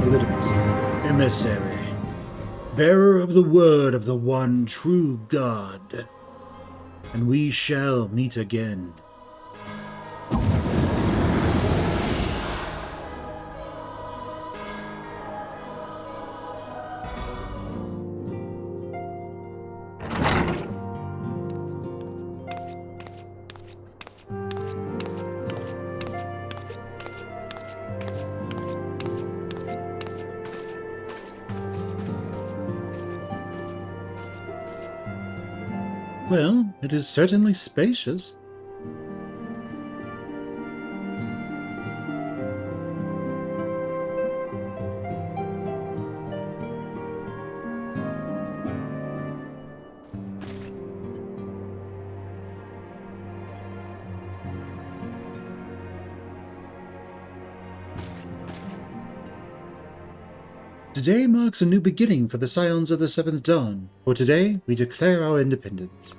Elidibus, emissary, bearer of the word of the one true God, and we shall meet again. Well, it is certainly spacious. Today marks a new beginning for the Scions of the Seventh Dawn, for today we declare our independence.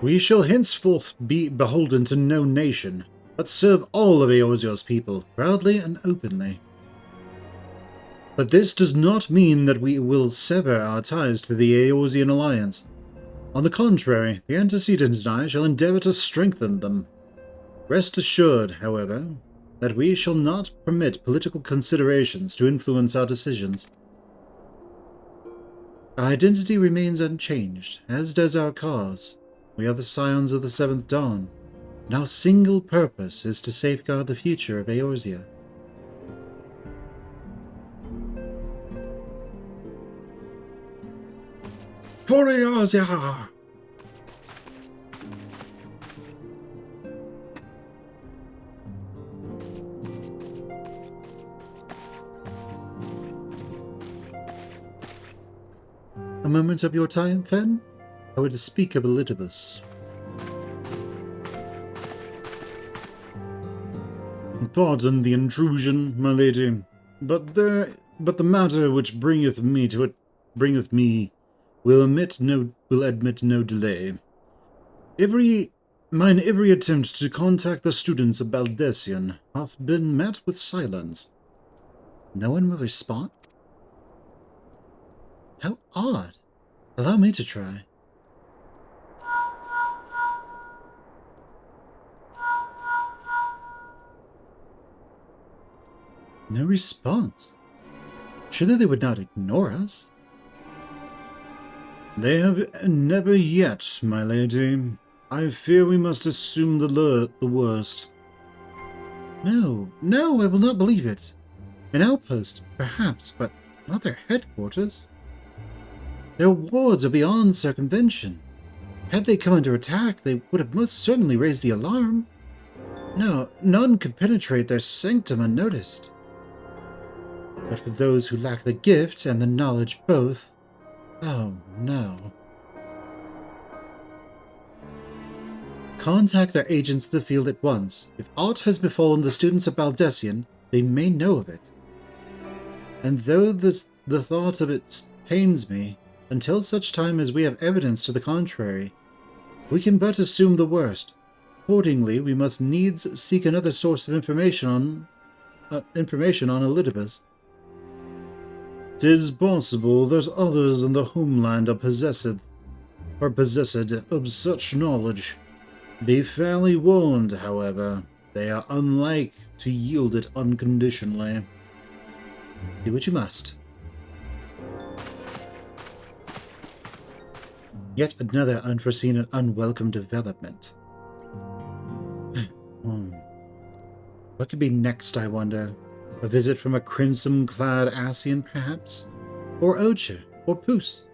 We shall henceforth be beholden to no nation, but serve all of Eorzeal's people, proudly and openly. But this does not mean that we will sever our ties to the Eorzean alliance. On the contrary, the antecedent and I shall endeavour to strengthen them. Rest assured, however, that we shall not permit political considerations to influence our decisions. Our identity remains unchanged, as does our cause. We are the Scions of the Seventh Dawn, and our single purpose is to safeguard the future of Eorzea. For Eorzea! A moment of your time, Fen? I would speak of Elidibus. Pardon the intrusion, my lady, but the matter which bringeth me will admit no delay. Mine every attempt to contact the students of Baldessian hath been met with silence. No one will respond? How odd. Allow me to try. No response. Surely they would not ignore us. They have never yet, my lady. I fear we must assume the worst. No, I will not believe it. An outpost, perhaps, but not their headquarters. Their wards are beyond circumvention. Had they come under attack, they would have most certainly raised the alarm. No, none could penetrate their sanctum unnoticed. But for those who lack the gift and the knowledge both, oh no. Contact their agents in the field at once. If aught has befallen the students of Baldessian, they may know of it. And though the thought of it pains me, until such time as we have evidence to the contrary, we can but assume the worst. Accordingly, we must needs seek another source of information on Elidibus. 'Tis possible that others in the homeland are possessed of such knowledge. Be fairly warned, however, they are unlike to yield it unconditionally. Do what you must. Yet another unforeseen and unwelcome development. What could be next, I wonder? A visit from a crimson-clad Ascian, perhaps? Or Ocher, or Puss?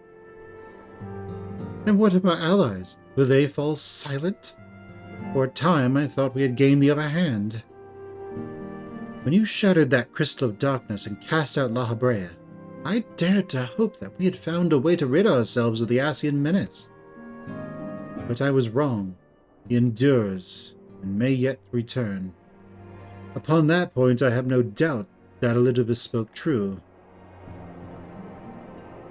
And what of our allies? Will they fall silent? For a time I thought we had gained the upper hand. When you shattered that crystal of darkness and cast out La Habrea, I dared to hope that we had found a way to rid ourselves of the Ascian menace. But I was wrong. He endures, and may yet return. Upon that point I have no doubt that Elidibus spoke true.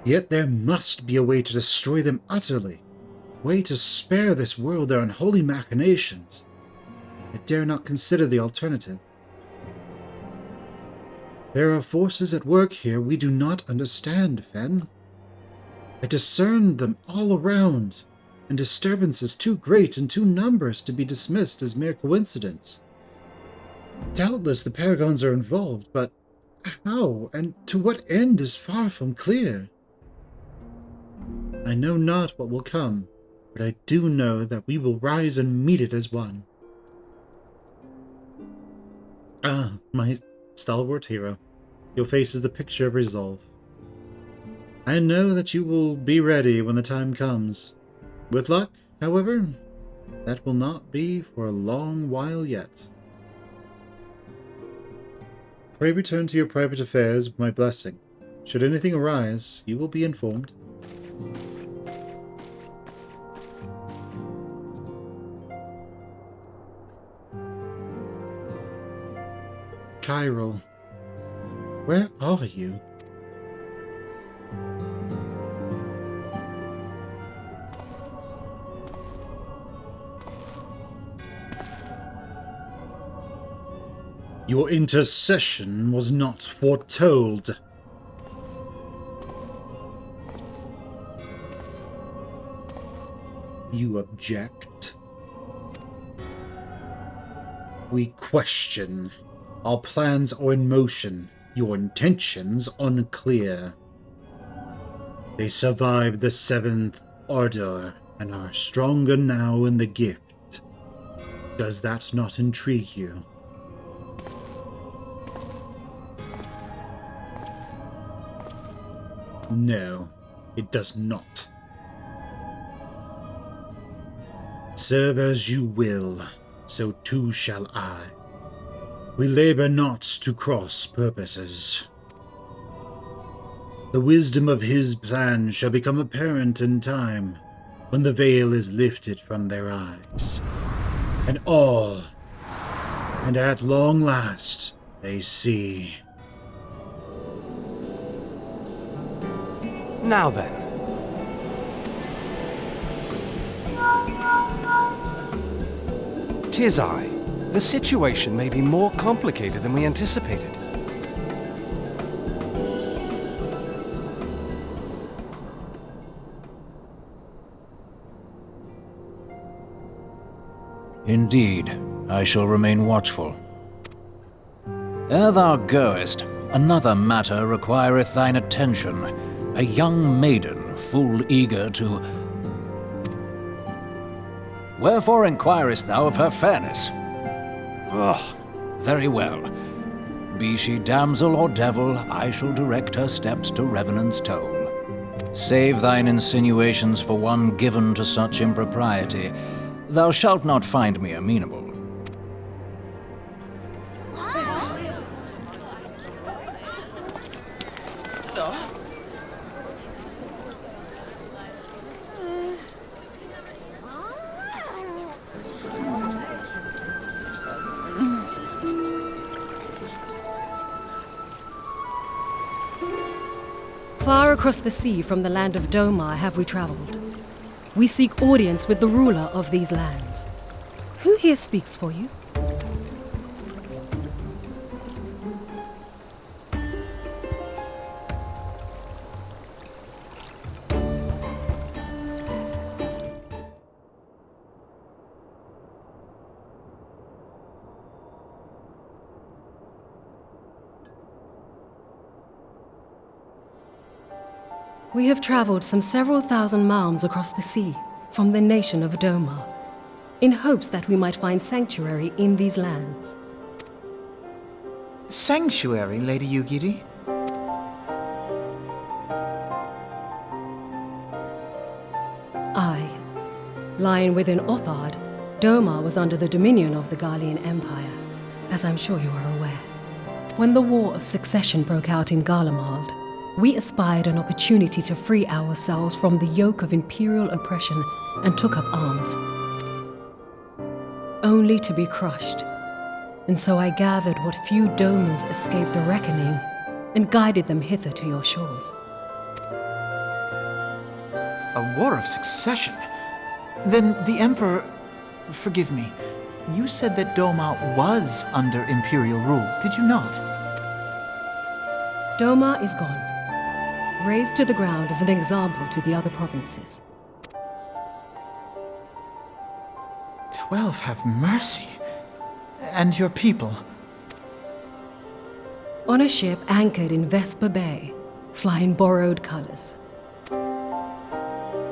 Yet there must be a way to destroy them utterly. A way to spare this world their unholy machinations. I dare not consider the alternative. There are forces at work here we do not understand, Fen. I discern them all around, and disturbances too great and too numerous to be dismissed as mere coincidence. Doubtless the Paragons are involved, but how and to what end is far from clear. I know not what will come, but I do know that we will rise and meet it as one. Ah, my stalwart hero. Your face is the picture of resolve. I know that you will be ready when the time comes. With luck, however, that will not be for a long while yet. Pray return to your private affairs with my blessing. Should anything arise, you will be informed. Kyril, where are you? Your intercession was not foretold. You object? We question. Our plans are in motion, your intentions unclear. They survived the Seventh Ardor and are stronger now in the gift. Does that not intrigue you? No, it does not. Serve as you will, so too shall I. We labor not to cross purposes. The wisdom of his plan shall become apparent in time, when the veil is lifted from their eyes. And at long last, they see. Now then. "'Tis I. The situation may be more complicated than we anticipated. Indeed, I shall remain watchful. Ere thou goest, another matter requireth thine attention. A young maiden, full eager to... Wherefore inquirest thou of her fairness? Very well. Be she damsel or devil, I shall direct her steps to Revenant's toll. Save thine insinuations for one given to such impropriety. Thou shalt not find me amenable. Far across the sea from the land of Doma have we traveled. We seek audience with the ruler of these lands. Who here speaks for you? We have traveled some several thousand miles across the sea from the nation of Doma, in hopes that we might find sanctuary in these lands. Sanctuary, Lady Yugiri? Aye. Lying within Othard, Doma was under the dominion of the Garlean Empire, as I'm sure you are aware. When the War of Succession broke out in Garlemald, we espied an opportunity to free ourselves from the yoke of imperial oppression and took up arms. Only to be crushed. And so I gathered what few Domans escaped the reckoning and guided them hither to your shores. A war of succession? Then the Emperor... Forgive me. You said that Doma was under Imperial rule, did you not? Doma is gone, razed to the ground as an example to the other provinces. 12 have mercy. And your people? On a ship anchored in Vesper Bay, flying borrowed colors.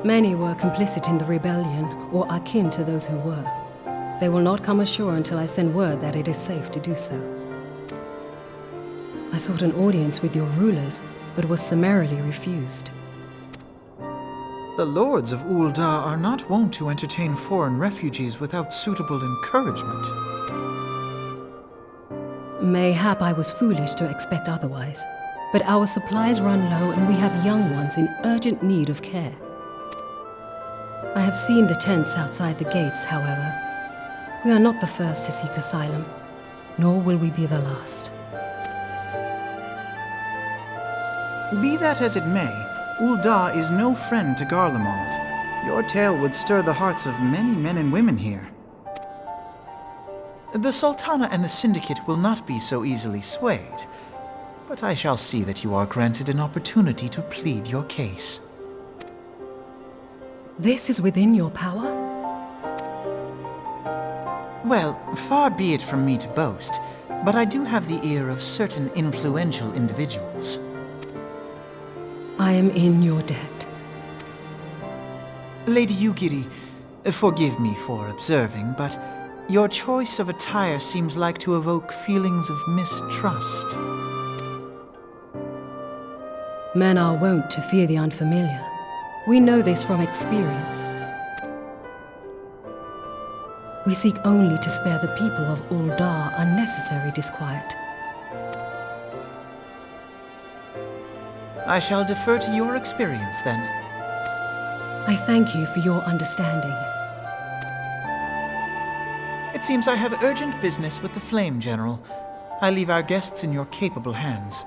Many were complicit in the rebellion, or akin to those who were. They will not come ashore until I send word that it is safe to do so. I sought an audience with your rulers, but was summarily refused. The lords of Ul'dah are not wont to entertain foreign refugees without suitable encouragement. Mayhap I was foolish to expect otherwise, but our supplies run low and we have young ones in urgent need of care. I have seen the tents outside the gates, however. We are not the first to seek asylum, nor will we be the last. Be that as it may, Ul'dah is no friend to Garlemald. Your tale would stir the hearts of many men and women here. The Sultana and the Syndicate will not be so easily swayed, but I shall see that you are granted an opportunity to plead your case. This is within your power? Well, far be it from me to boast, but I do have the ear of certain influential individuals. I am in your debt. Lady Yugiri, forgive me for observing, but your choice of attire seems like to evoke feelings of mistrust. Men are wont to fear the unfamiliar. We know this from experience. We seek only to spare the people of Ul'dah unnecessary disquiet. I shall defer to your experience, then. I thank you for your understanding. It seems I have urgent business with the Flame General. I leave our guests in your capable hands.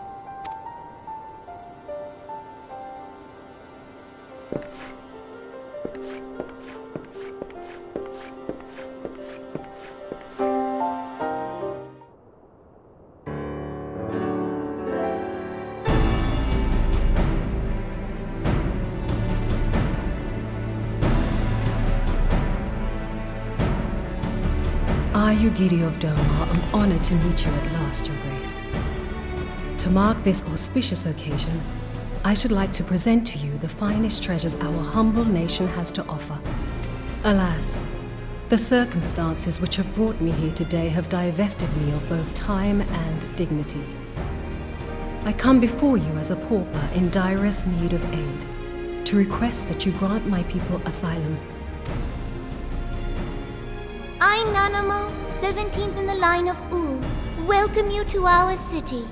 I, Yugiri of Doma, am honored to meet you at last, Your Grace. To mark this auspicious occasion, I should like to present to you the finest treasures our humble nation has to offer. Alas, the circumstances which have brought me here today have divested me of both time and dignity. I come before you as a pauper in direst need of aid, to request that you grant my people asylum. I, Nanamo, 17th in the line of Ul, welcome you to our city.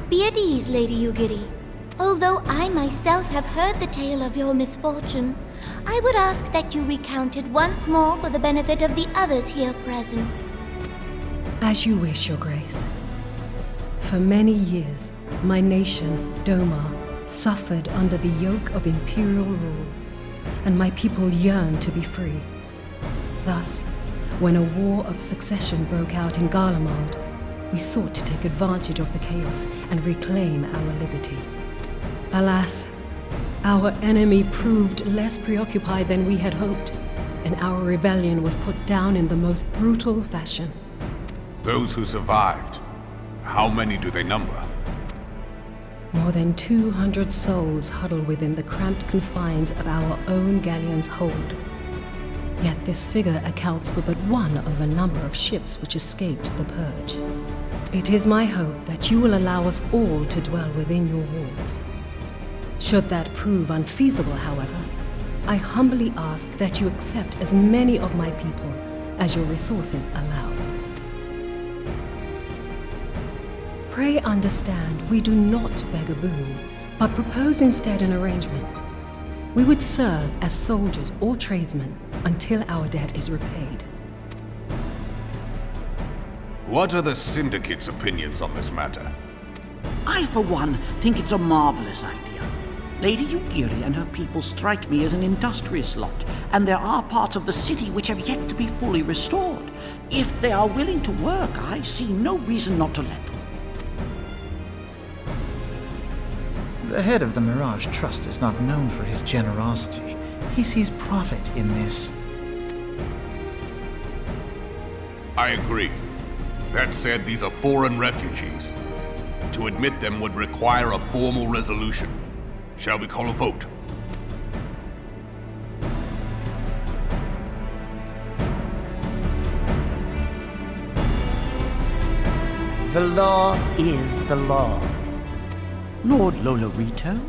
Be at ease, Lady Yugiri. Although I myself have heard the tale of your misfortune, I would ask that you recount it once more for the benefit of the others here present. As you wish, Your Grace. For many years, my nation, Doma, suffered under the yoke of imperial rule, and my people yearned to be free. Thus, when a war of succession broke out in Garlemald, we sought to take advantage of the chaos and reclaim our liberty. Alas, our enemy proved less preoccupied than we had hoped, and our rebellion was put down in the most brutal fashion. Those who survived, how many do they number? More than 200 souls huddle within the cramped confines of our own galleon's hold. Yet this figure accounts for but one of a number of ships which escaped the purge. It is my hope that you will allow us all to dwell within your walls. Should that prove unfeasible, however, I humbly ask that you accept as many of my people as your resources allow. Pray understand, we do not beg a boon, but propose instead an arrangement. We would serve as soldiers or tradesmen until our debt is repaid. What are the Syndicate's opinions on this matter? I, for one, think it's a marvelous idea. Lady Yugiri and her people strike me as an industrious lot, and there are parts of the city which have yet to be fully restored. If they are willing to work, I see no reason not to let them. The head of the Mirage Trust is not known for his generosity. He sees profit in this. I agree. That said, these are foreign refugees. To admit them would require a formal resolution. Shall we call a vote? The law is the law. Lord Lolorito?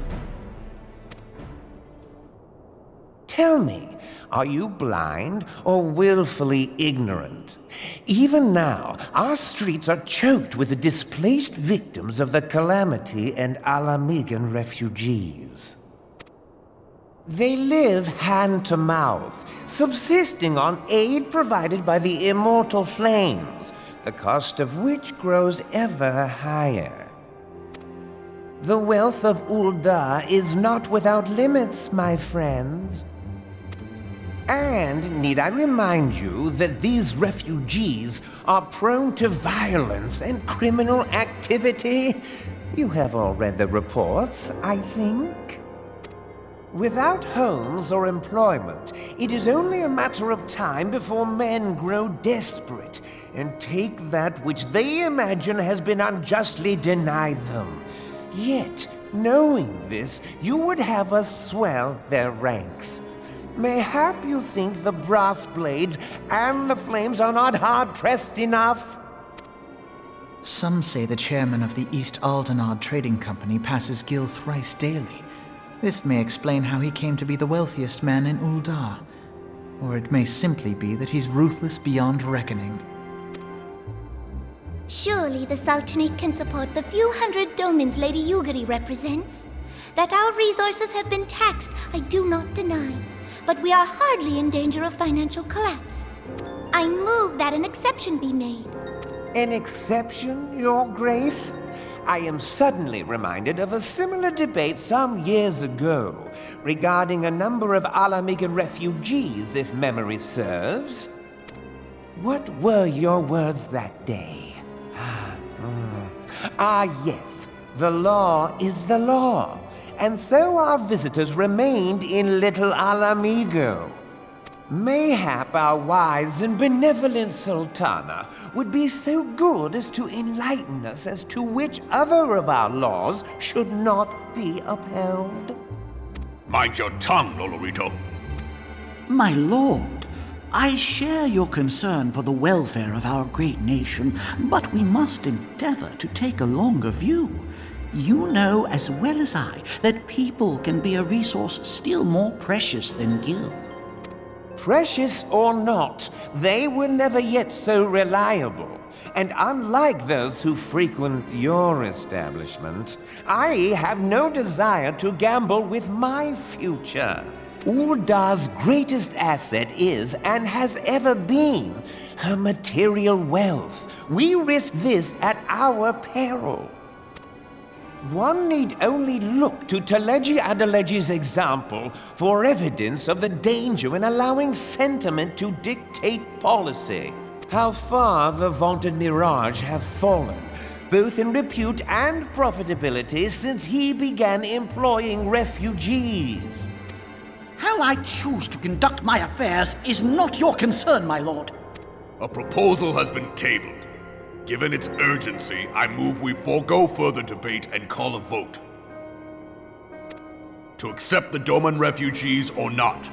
Tell me, are you blind or willfully ignorant? Even now, our streets are choked with the displaced victims of the Calamity and Alamigan refugees. They live hand to mouth, subsisting on aid provided by the immortal flames, the cost of which grows ever higher. The wealth of Ul'dah is not without limits, my friends. And need I remind you that these refugees are prone to violence and criminal activity? You have all read the reports, I think. Without homes or employment, it is only a matter of time before men grow desperate and take that which they imagine has been unjustly denied them. Yet, knowing this, you would have us swell their ranks. Mayhap you think the brass blades and the flames are not hard-pressed enough? Some say the chairman of the East Aldenard Trading Company passes Gil thrice daily. This may explain how he came to be the wealthiest man in Ul'dah. Or it may simply be that he's ruthless beyond reckoning. Surely the Sultanate can support the few hundred domins Lady Yugiri represents. That our resources have been taxed, I do not deny. But we are hardly in danger of financial collapse. I move that an exception be made. An exception, Your Grace? I am suddenly reminded of a similar debate some years ago regarding a number of Alamigan refugees, if memory serves. What were your words that day? Yes, the law is the law, and so our visitors remained in Little Alamigo. Mayhap our wise and benevolent Sultana would be so good as to enlighten us as to which other of our laws should not be upheld. Mind your tongue, Lolorito. My lord, I share your concern for the welfare of our great nation, but we must endeavor to take a longer view. You know as well as I that people can be a resource still more precious than gil. Precious or not, they were never yet so reliable. And unlike those who frequent your establishment, I have no desire to gamble with my future. Ul'dah's greatest asset is, and has ever been, her material wealth. We risk this at our peril. One need only look to Teleji Adeleji's example for evidence of the danger in allowing sentiment to dictate policy. How far the vaunted Mirage have fallen, both in repute and profitability, since he began employing refugees. How I choose to conduct my affairs is not your concern, my lord. A proposal has been tabled. Given its urgency, I move we forego further debate and call a vote. To accept the Doman refugees or not.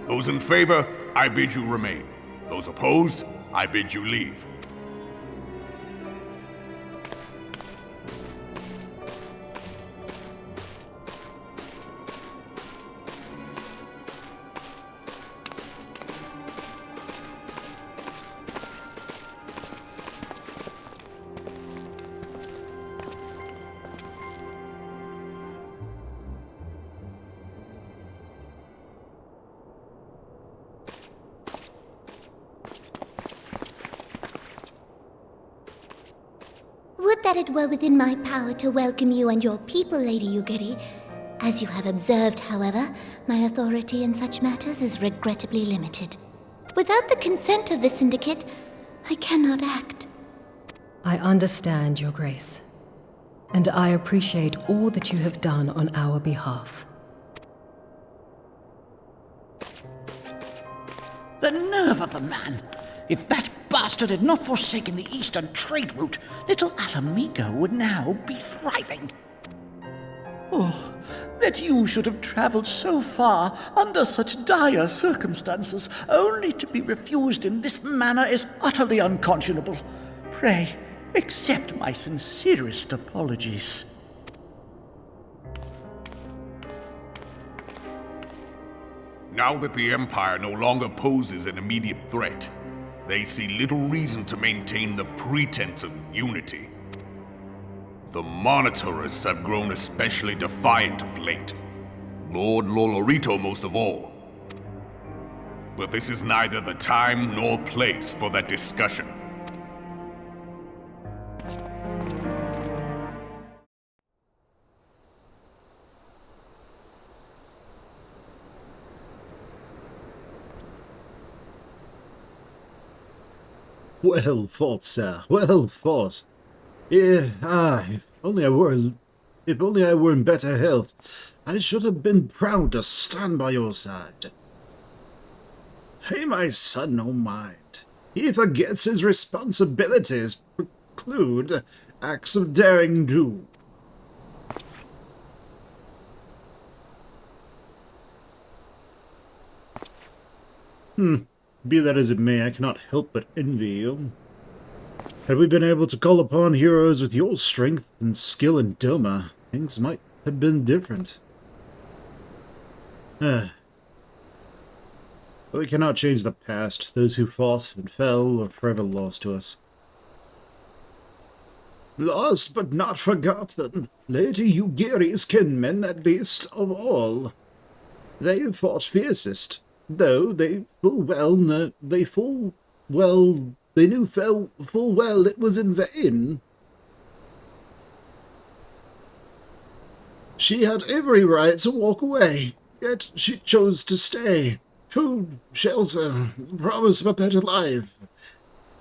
Those in favor, I bid you remain. Those opposed, I bid you leave. Would that it were within my power to welcome you and your people, Lady Yugiri. As you have observed, however, my authority in such matters is regrettably limited. Without the consent of the Syndicate, I cannot act. I understand, Your Grace, and I appreciate all that you have done on our behalf. The nerve of the man! If that bastard had not forsaken the eastern trade route, little Alamigo would now be thriving. Oh, that you should have traveled so far under such dire circumstances, only to be refused in this manner is utterly unconscionable. Pray, accept my sincerest apologies. Now that the Empire no longer poses an immediate threat, they see little reason to maintain the pretense of unity. The Monitorers have grown especially defiant of late. Lord Lolorito most of all. But this is neither the time nor place for that discussion. Well fought, sir. Well fought. If only I were in better health, I should have been proud to stand by your side. Hey, my son, no mind. He forgets his responsibilities preclude acts of daring do. Be that as it may, I cannot help but envy you. Had we been able to call upon heroes with your strength and skill in Doma, things might have been different. But we cannot change the past. Those who fought and fell are forever lost to us. Lost but not forgotten. Lady Yugiri's kinmen, at least, of all. They fought fiercest, though they knew full well it was in vain. She had every right to walk away, yet she chose to stay. Food, shelter, promise of a better life.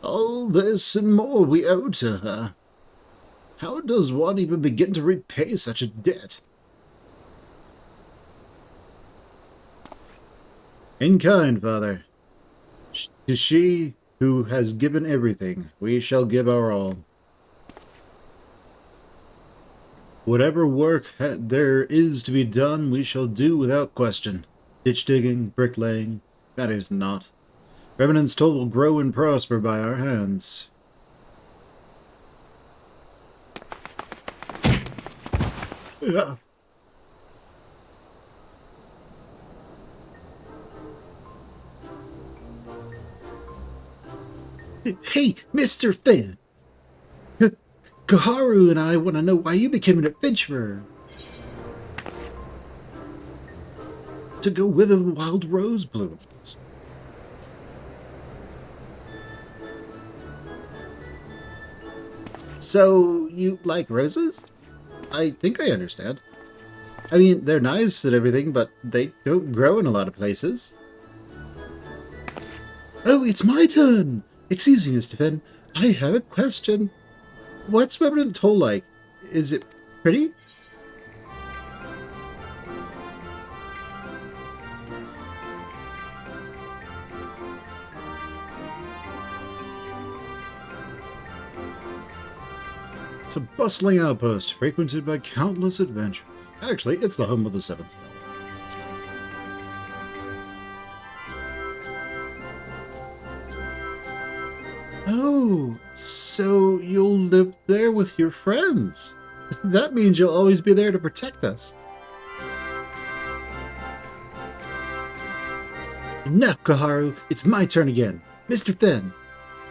All this and more we owe to her. How does one even begin to repay such a debt? In kind, Father. To she who has given everything, we shall give our all. Whatever work there is to be done, we shall do without question. Ditch digging, bricklaying, matters not. Revenant's toll will grow and prosper by our hands. Hey, Mr. Finn! Koharu and I want to know why you became an adventurer. To go wither the wild rose blooms. So, you like roses? I think I understand. I mean, they're nice and everything, but they don't grow in a lot of places. Oh, it's my turn! Excuse me, Mr. Finn. I have a question. What's Revenant Toll like? Is it pretty? It's a bustling outpost, frequented by countless adventurers. Actually, it's the home of the Seventh. Oh, so you'll live there with your friends. That means you'll always be there to protect us. Enough, Koharu. It's my turn again. Mr. Finn,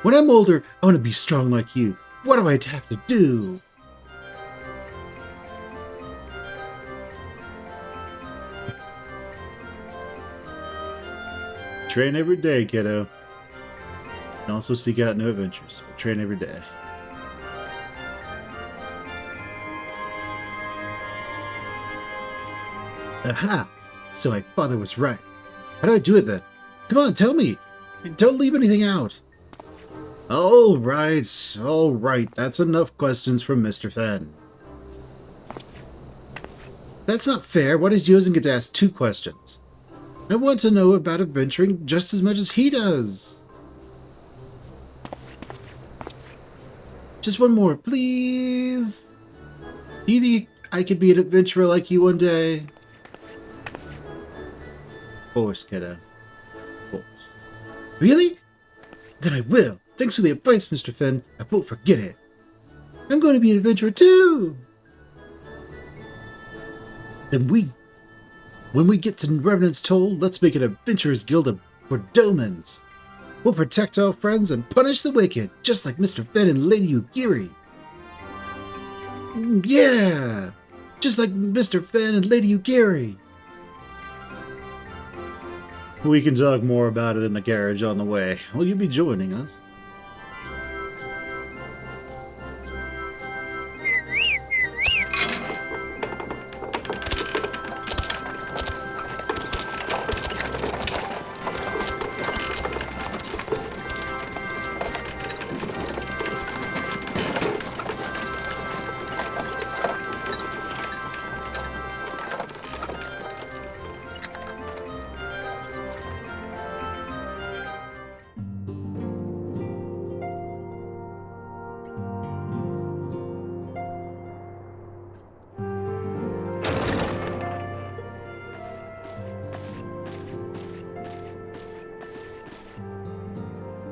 when I'm older, I want to be strong like you. What do I have to do? Train every day, kiddo. And also seek out new adventures. Train every day. Aha! So my father was right. How do I do it then? Come on, tell me! Don't leave anything out! All right. That's enough questions from Mr. Fenn. That's not fair. Why does Yosen get to ask 2 questions? I want to know about adventuring just as much as he does. Just one more, please. Do you think I could be an adventurer like you one day? Of course, kiddo. Of course. Really? Then I will. Thanks for the advice, Mr. Fenn. I won't forget it. I'm going to be an adventurer too. Then when we get to Revenant's Toll, let's make an adventurers guild for Domans. We'll protect our friends and punish the wicked, just like Mr. Fenn and Lady Ugiri. Yeah! Just like Mr. Fenn and Lady Ugiri. We can talk more about it in the carriage on the way. Will you be joining us?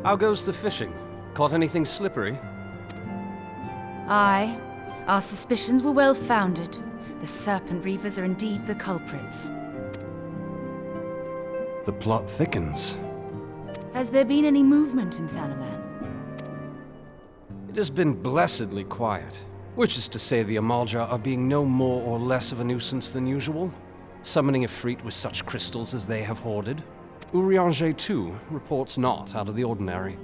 How goes the fishing? Caught anything slippery? Aye. Our suspicions were well founded. The Serpent Reavers are indeed the culprits. The plot thickens. Has there been any movement in Thanalan? It has been blessedly quiet, which is to say the Amalja are being no more or less of a nuisance than usual, summoning Ifrit with such crystals as they have hoarded. Urianger, too, reports not out of the ordinary.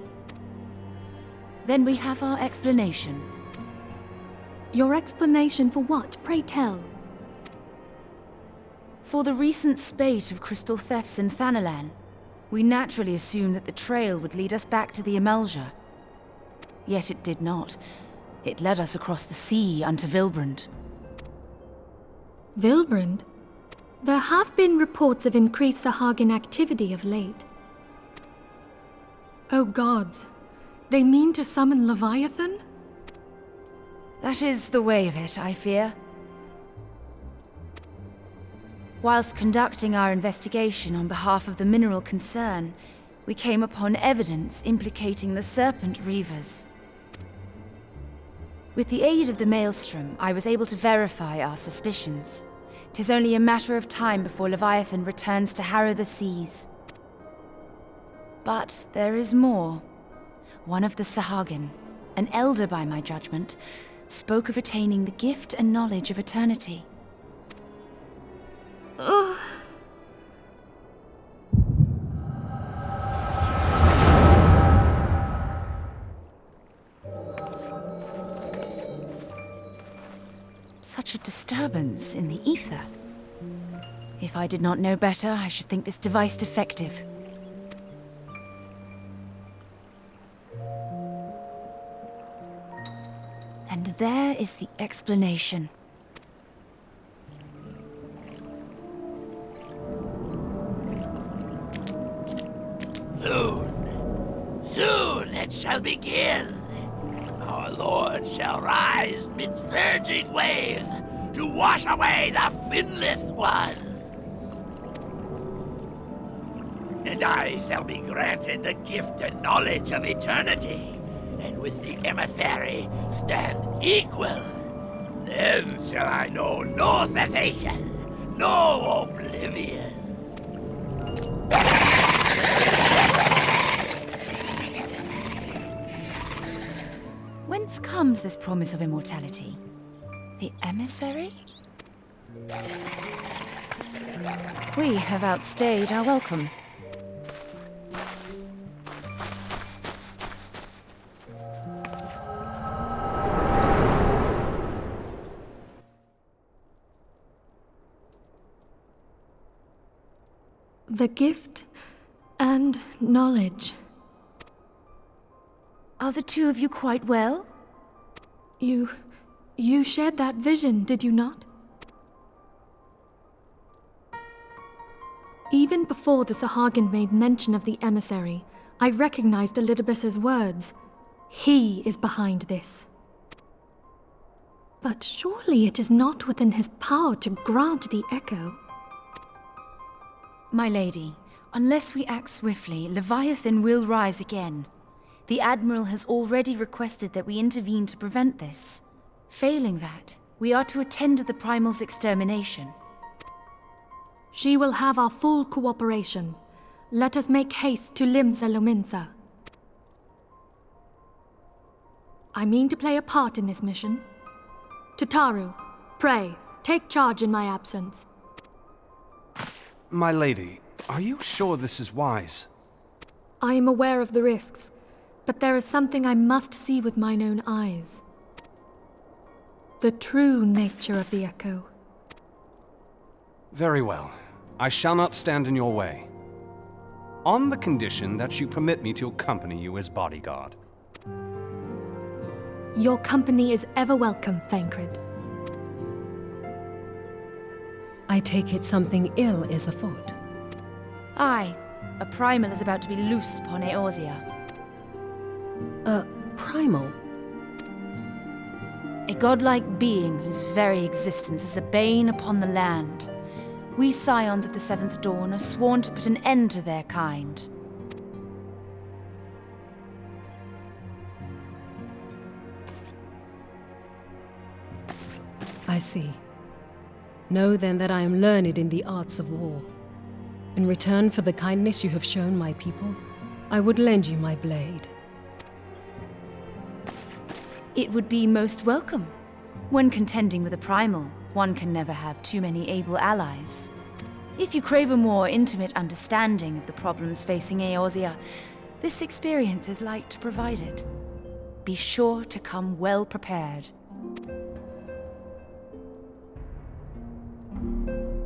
Then we have our explanation. Your explanation for what, pray tell? For the recent spate of crystal thefts in Thanalan, we naturally assumed that the trail would lead us back to the Amalja. Yet it did not. It led us across the sea unto Vilbrand. Vilbrand? There have been reports of increased Sahagin activity of late. Oh gods, they mean to summon Leviathan? That is the way of it, I fear. Whilst conducting our investigation on behalf of the mineral concern, we came upon evidence implicating the Serpent Reavers. With the aid of the Maelstrom, I was able to verify our suspicions. 'Tis only a matter of time before Leviathan returns to harrow the seas. But there is more. One of the Sahagin, an elder by my judgment, spoke of attaining the gift and knowledge of eternity. Ugh. Such a disturbance in the ether. If I did not know better, I should think this device defective. And there is the explanation. Soon it shall begin. Our Lord shall rise midst surging waves to wash away the finless ones. And I shall be granted the gift and knowledge of eternity, and with the emissary stand equal. Then shall I know no cessation, no oblivion. Whence comes this promise of immortality? The emissary? We have outstayed our welcome. The gift and knowledge. Are the two of you quite well? You shared that vision, did you not? Even before the Sahagin made mention of the emissary, I recognized Elidibus's words. He is behind this. But surely it is not within his power to grant the echo. My lady, unless we act swiftly, Leviathan will rise again. The Admiral has already requested that we intervene to prevent this. Failing that, we are to attend to the Primal's extermination. She will have our full cooperation. Let us make haste to Limsa Lominsa. I mean to play a part in this mission. Tataru, pray, take charge in my absence. My lady, are you sure this is wise? I am aware of the risks, but there is something I must see with mine own eyes. The true nature of the echo. Very well. I shall not stand in your way. On the condition that you permit me to accompany you as bodyguard. Your company is ever welcome, Thancred. I take it something ill is afoot. Aye, a Primal is about to be loosed upon Eorzea. A primal? A godlike being whose very existence is a bane upon the land. We Scions of the Seventh Dawn are sworn to put an end to their kind. I see. Know then that I am learned in the arts of war. In return for the kindness you have shown my people, I would lend you my blade. It would be most welcome. When contending with a Primal, one can never have too many able allies. If you crave a more intimate understanding of the problems facing Eorzea, this experience is like to provide it. Be sure to come well prepared.